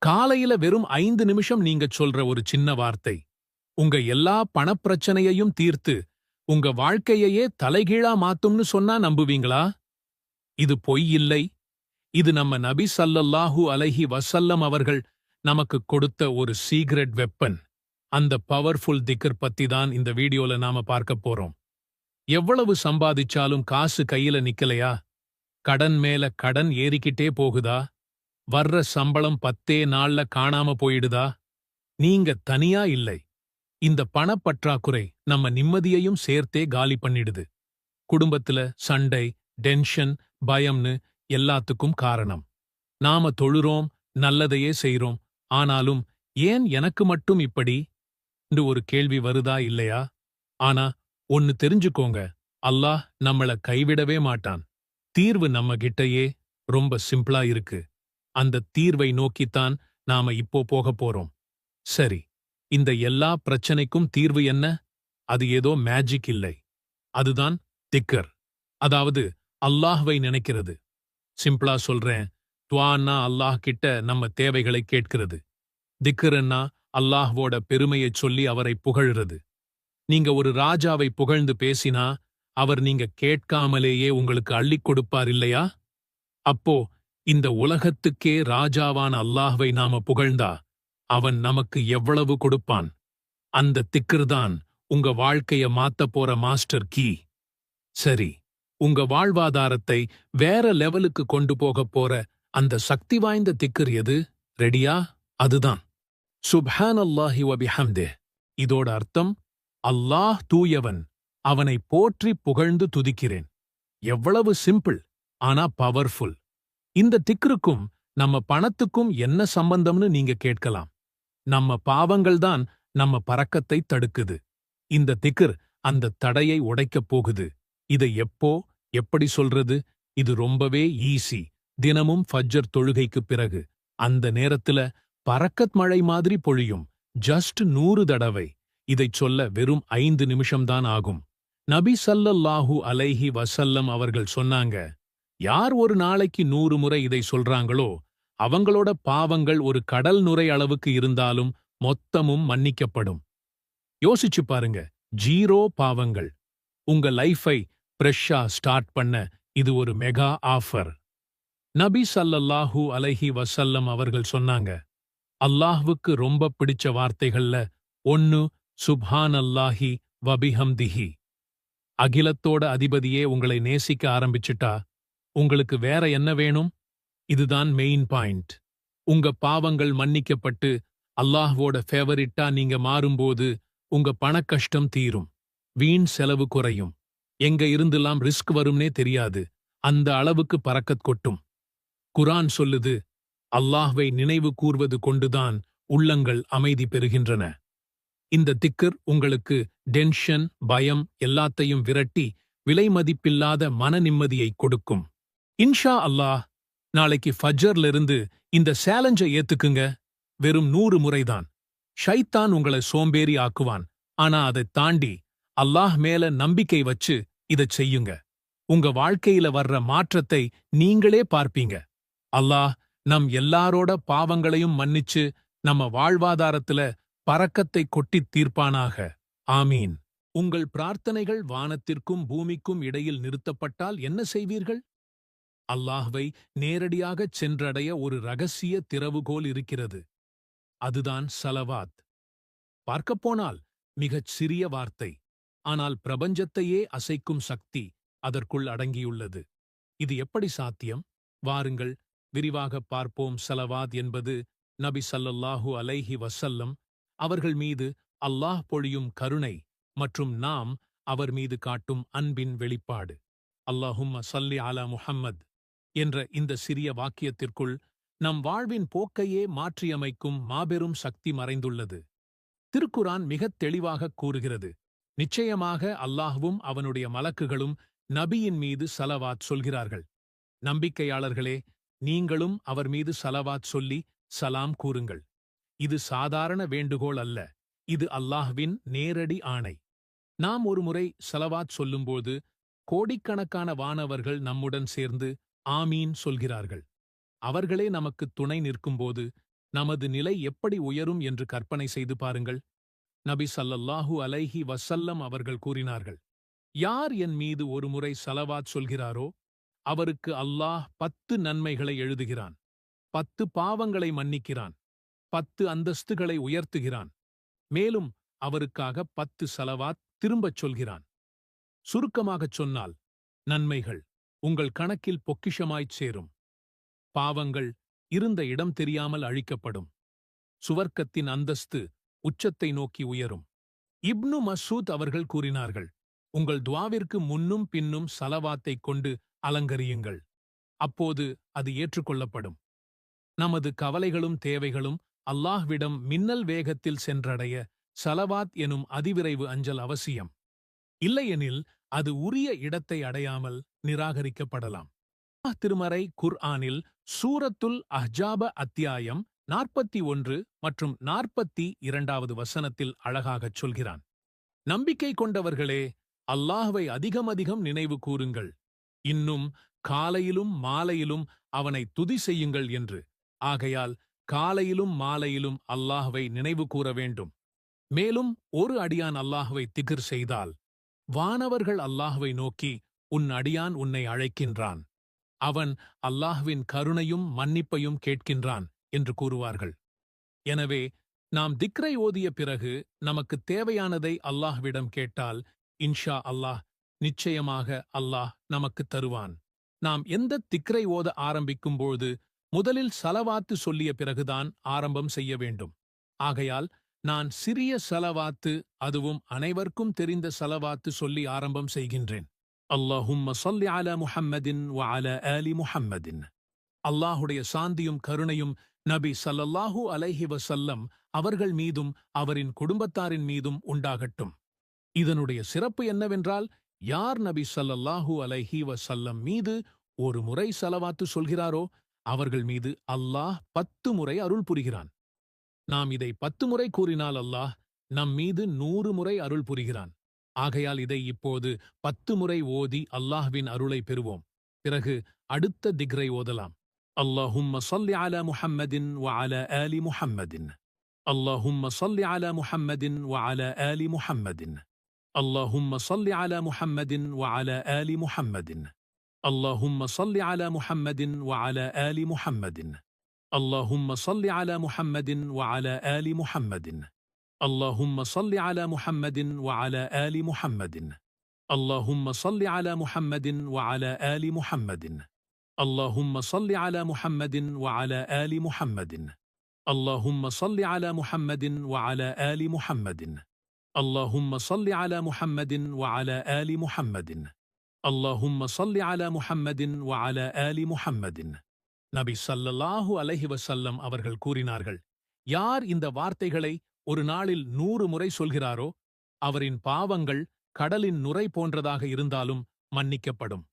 காலையில வெறும் 5 நிமிஷம் நீங்க சொல்ற ஒரு சின்ன வார்த்தை உங்க எல்லா பணப்பிரச்சனையையும் தீர்த்து உங்க வாழ்க்கையையே தலைகீழா மாத்தும்னு சொன்னா நம்புவீங்களா? இது பொய் இல்லை. இது நம்ம நபி ஸல்லல்லாஹு அலைஹி வஸல்லம் அவர்கள் நமக்கு கொடுத்த ஒரு சீக்ரெட் வெப்பன். அந்த பவர்ஃபுல் திக்ர் பத்தி தான் இந்த வீடியோல நாம பார்க்க போறோம். எவ்வளவு சம்பாதிச்சாலும் காசு கையில நிக்கலையா? கடன் மேல கடன் ஏறிக்கிட்டே போகுதா? வர்ற சம்பளம் 10 நாள்ல காணாம போயிடுதா? நீங்க தனியா இல்லை. இந்த பணப்பற்றாக்குறை நம்ம நிம்மதியையும் சேர்த்தே காலி பண்ணிடுது. குடும்பத்துல சண்டை, டென்ஷன், பயம்னு எல்லாத்துக்கும் காரணம். நாம தொழுறோம், நல்லதையே செய்றோம். ஆனாலும் ஏன் எனக்கு மட்டும் இப்படி என்று ஒரு கேள்வி வருதா இல்லையா? ஆனா ஒன்னு தெரிஞ்சுக்கோங்க, அல்லாஹ் நம்மள கைவிடவே மாட்டான். தீர்வு நம்ம கிட்டயே ரொம்ப சிம்பிளா இருக்கு. அந்த தீர்வை நோக்கித்தான் நாம இப்போ போகப் போறோம். சரி, இந்த எல்லா பிரச்சனைக்கும் தீர்வு என்ன? அது ஏதோ மேஜிக் இல்லை. அதுதான் திக்கர். அதாவது அல்லாஹ்வை நினைக்கிறது. சிம்பிளா சொல்றேன், துஆன்னா அல்லாஹ் கிட்ட நம்ம தேவைகளை கேட்கிறது. திக்ருன்னா அல்லாஹ்வோட பெருமையைச் சொல்லி அவரை புகழ்றது. நீங்க ஒரு ராஜாவை புகழ்ந்து பேசினா அவர் நீங்க கேட்காமலேயே உங்களுக்கு அள்ளிக் கொடுப்பார் இல்லையா? அப்போ இந்த உலகத்துக்கே ராஜாவான அல்லாஹ்வை நாம புகழ்ந்தா அவன் நமக்கு எவ்வளவு கொடுப்பான்? அந்த திக்ருதான் உங்க வாழ்க்கைய மாத்தப் போற மாஸ்டர் கீ. சரி, உங்க வாழ்வாதாரத்தை வேற லெவலுக்கு கொண்டு போகப் போற அந்த சக்தி வாய்ந்த திக்ர் எது? ரெடியா? அதுதான் சுப்ஹானல்லாஹி வ பிஹம்திஹ். இதோட அர்த்தம், அல்லாஹ் தூயவன், அவனை போற்றி புகழ்ந்து துதிக்கிறேன். எவ்வளவு சிம்பிள், ஆனா பவர்ஃபுல். இந்த திக்ருக்கும் நம்ம பணத்துக்கும் என்ன சம்பந்தம்னு நீங்க கேட்கலாம். நம்ம பாவங்கள்தான் நம்ம பறக்கத்தை தடுக்குது. இந்த திக்ர் அந்த தடையை உடைக்கப் போகுது. இதை எப்போ, எப்படி சொல்றது? இது ரொம்பவே ஈஸி. தினமும் ஃபஜ்ர் தொழுகைக்குப் பிறகு அந்த நேரத்துல பறக்கத் மழை மாதிரி பொழியும். ஜஸ்ட் 100 தடவை. இதைச் சொல்ல வெறும் 5 நிமிஷம்தான் ஆகும். நபி ஸல்லல்லாஹு அலைஹி வஸல்லம் அவர்கள் சொன்னாங்க, யார் ஒரு நாளைக்கு 100 முறை இதை சொல்றாங்களோ அவங்களோட பாவங்கள் ஒரு கடல் நுரை அளவுக்கு இருந்தாலும் மொத்தமும் மன்னிக்கப்படும். யோசிச்சு பாருங்க, 0 பாவங்கள். உங்க லைஃபை ஃப்ரெஷ்ஷா ஸ்டார்ட் பண்ண இது ஒரு மெகா ஆஃபர். நபி ஸல்லல்லாஹு அலைஹி வஸல்லம் அவர்கள் சொன்னாங்க, அல்லாஹ்வுக்கு ரொம்ப பிடிச்ச வார்த்தைகள்ல ஒன்னு சுப்ஹானல்லாஹி வ பிஹம்திஹி. அகிலத்தோட அதிபதியே உங்களை நேசிக்க ஆரம்பிச்சிட்டா உங்களுக்கு வேற என்ன வேணும்? இதுதான் மெயின் பாயிண்ட். உங்க பாவங்கள் மன்னிக்கப்பட்டு அல்லாஹ்வோட ஃபேவரிட்டா நீங்க மாறும்போது உங்க பணக்கஷ்டம் தீரும். வீண் செலவு குறையும். எங்க இருந்தெல்லாம் ரிஸ்க் வரும்னே தெரியாது. அந்த அளவுக்கு பறக்கத் கொட்டும். குர்ஆன் சொல்லுது, அல்லாஹ்வை நினைவு கூர்வது கொண்டுதான் உள்ளங்கள் அமைதி பெறுகின்றன. இந்த திக்ர் உங்களுக்கு டென்ஷன், பயம் எல்லாத்தையும் விரட்டி விலைமதிப்பில்லாத மன நிம்மதியை கொடுக்கும். இன்ஷா அல்லாஹ், நாளைக்கு ஃபஜ்ர்ல இருந்து இந்த சேலஞ்சை ஏத்துக்குங்க. வெறும் 100 முறைதான். ஷைத்தான் உங்களை சோம்பேறி ஆக்குவான். ஆனா அதைத் தாண்டி அல்லாஹ் மேல நம்பிக்கை வச்சு இதச் செய்யுங்க. உங்க வாழ்க்கையில வர்ற மாற்றத்தை நீங்களே பார்ப்பீங்க. அல்லாஹ் நம் எல்லாரோட பாவங்களையும் மன்னிச்சு நம்ம வாழ்வாதாரத்துல பறக்கத்தை கொட்டித் தீர்ப்பானாக. ஆமீன். உங்கள் பிரார்த்தனைகள் வானத்திற்கும் பூமிக்கும் இடையில் நிறுத்தப்பட்டால் என்ன செய்வீர்கள்? அல்லாஹ்வை நேரடியாகச் சென்றடைய ஒரு ரகசிய திறவுகோல் இருக்கிறது. அதுதான் ஸலவாத். பார்க்கப்போனால் மிகச் சிறிய வார்த்தை. ஆனால் பிரபஞ்சத்தையே அசைக்கும் சக்தி அதற்குள் அடங்கியுள்ளது. இது எப்படி சாத்தியம்? வாருங்கள் விரிவாகப் பார்ப்போம். ஸலவாத் என்பது நபி ஸல்லல்லாஹு அலைஹி வஸல்லம் அவர்கள் மீது அல்லாஹ் பொழியும் கருணை மற்றும் நாம் அவர் மீது காட்டும் அன்பின் வெளிப்பாடு. அல்லாஹும்ம ஸல்லி அலா முஹம்மத் என்ற இந்த சிறிய வாக்கியத்திற்குள் நம் வாழ்வின் போக்கையே மாற்றியமைக்கும் மாபெரும் சக்தி மறைந்துள்ளது. திருக்குரான் மிகத் தெளிவாகக் கூறுகிறது, நிச்சயமாக அல்லாஹ்வும் அவனுடைய மலக்குகளும் நபியின் மீது ஸலவாத் சொல்கிறார்கள். நம்பிக்கையாளர்களே, நீங்களும் அவர் மீது ஸலவாத் சொல்லி சலாம் கூறுங்கள். இது சாதாரண வேண்டுகோள் அல்ல, இது அல்லாஹ்வின் நேரடி ஆணை. நாம் ஒருமுறை ஸலவாத் சொல்லும்போது கோடிக்கணக்கான வானவர்கள் நம்முடன் சேர்ந்து ஆமீன் சொல்கிறார்கள். அவர்களே நமக்கு துணை நிற்கும்போது நமது நிலை எப்படி உயரும் என்று கற்பனை செய்து பாருங்கள். நபி ஸல்லல்லாஹு அலைஹி வஸல்லம் அவர்கள் கூறினார்கள், யார் என் மீது ஒருமுறை ஸலவாத் சொல்கிறாரோ அவருக்கு அல்லாஹ் 10 நன்மைகளை எழுதுகிறான், 10 பாவங்களை மன்னிக்கிறான், 10 அந்தஸ்துகளை உயர்த்துகிறான், மேலும் அவருக்காக 10 ஸலவாத் திரும்பச் சொல்கிறான். சுருக்கமாகச் சொன்னால், நன்மைகள் உங்கள் கணக்கில் பொக்கிஷமாய்ச் சேரும், பாவங்கள் இருந்த இடம் தெரியாமல் அழிக்கப்படும், சுவர்க்கத்தின் அந்தஸ்து உச்சத்தை நோக்கி உயரும். இப்னு மஸ்ஊத் அவர்கள் கூறினார்கள், உங்கள் துஆவிற்கு முன்னும் பின்னும் ஸலவாத்தைக் கொண்டு அலங்கரியுங்கள், அப்போது அது ஏற்றுக்கொள்ளப்படும். நமது கவலைகளும் தேவைகளும் அல்லாஹ்விடம் மின்னல் வேகத்தில் சென்றடைய ஸலவாத் எனும் அதிவிரைவு அஞ்சல் அவசியம். இல்லையெனில் அது உரிய இடத்தை அடையாமல் நிராகரிக்கப்படலாம். திருமறை குர்ஆனில் சூரத்துல் அஹ்ஜாப அத்தியாயம் 41 மற்றும் 42வது வசனத்தில் அழகாகச் சொல்கிறான், நம்பிக்கை கொண்டவர்களே, அல்லாஹ்வை அதிகமதிகம் நினைவு கூறுங்கள், இன்னும் காலையிலும் மாலையிலும் அவனை துதி செய்யுங்கள் என்று. ஆகையால் காலையிலும் மாலையிலும் அல்லாஹ்வை நினைவு கூற வேண்டும். மேலும் ஒரு அடியான் அல்லாஹ்வை திக்ர் செய்தால் வானவர்கள் அல்லாஹ்வை நோக்கி, உன் அடியான் உன்னை அழைக்கின்றான், அவன் அல்லாஹ்வின் கருணையும் மன்னிப்பையும் கேட்கின்றான் என்று கூறுவார்கள். எனவே நாம் திக்ரை ஓதிய பிறகு நமக்கு தேவையானதை அல்லாஹ்விடம் கேட்டால் இன்ஷா அல்லாஹ் நிச்சயமாக அல்லாஹ் நமக்குத் தருவான். நாம் எந்த திக்ரை ஓத ஆரம்பிக்கும்போது முதலில் ஸலவாத்து சொல்லிய பிறகுதான் ஆரம்பம் செய்ய வேண்டும். ஆகையால் நான் சிறிய ஸலவாத்து, அதுவும் அனைவருக்கும் தெரிந்த ஸலவாத்து சொல்லி ஆரம்பம் செய்கின்றேன். அல்லாஹும்ம ஸல்லி அலா முஹம்மதின் வ அலா ஆலி முஹம்மதின். அல்லாஹுடைய சாந்தியும் கருணையும் நபி ஸல்லல்லாஹு அலைஹி வஸல்லம் அவர்கள் மீதும் அவரின் குடும்பத்தாரின் மீதும் உண்டாகட்டும். இதனுடைய சிறப்பு என்னவென்றால், யார் நபி ஸல்லல்லாஹு அலைஹி வஸல்லம் மீது ஒரு முறை ஸலவாத்து சொல்கிறாரோ அவர்கள் மீது அல்லாஹ் 10 முறை அருள் புரிகிறான். நாம் இதை 10 முறை கூறினால் அல்லாஹ் நம் மீது 100 முறை அருள் புரிகிறான். ஆகையால் இதை இப்போது 10 முறை ஓதி அல்லாஹ்வின் அருளை பெறுவோம். பிறகு அடுத்த திக்ரை ஓதலாம். அல்லாஹும்ம ஸல்லி அலா முஹம்மதின் வ அலா ஆலி முஹம்மதின். அல்லாஹும்ம ஸல்லி அலா முஹம்மதின் வ அலா ஆலி முஹம்மதின். அல்லாஹும்ம ஸல்லி அலா முஹம்மதின் வ அலா ஆலி முஹம்மதின். அல்லாஹும்ம ஸல்லி அலா முஹம்மதின் வ அலா ஆலி முஹம்மதின். அல்லாஹும்ம ஸல்லி அலா முஹம்மதின் வ அலா ஆலி முஹம்மதின். اللهم صل على محمد وعلى آل محمد. اللهم صل على محمد وعلى آل محمد. اللهم صل على محمد وعلى آل محمد. اللهم صل على محمد وعلى آل محمد. اللهم صل على محمد وعلى آل محمد. اللهم صل على محمد وعلى آل محمد. நபி ஸல்லல்லாஹு அலைஹி வஸல்லம் அவர்கள் கூறினார்கள், யார் இந்த வார்த்தைகளை ஒரு நாளில் 100 முறை சொல்கிறாரோ அவரின் பாவங்கள் கடலின் நுரை போன்றதாக இருந்தாலும் மன்னிக்கப்படும்.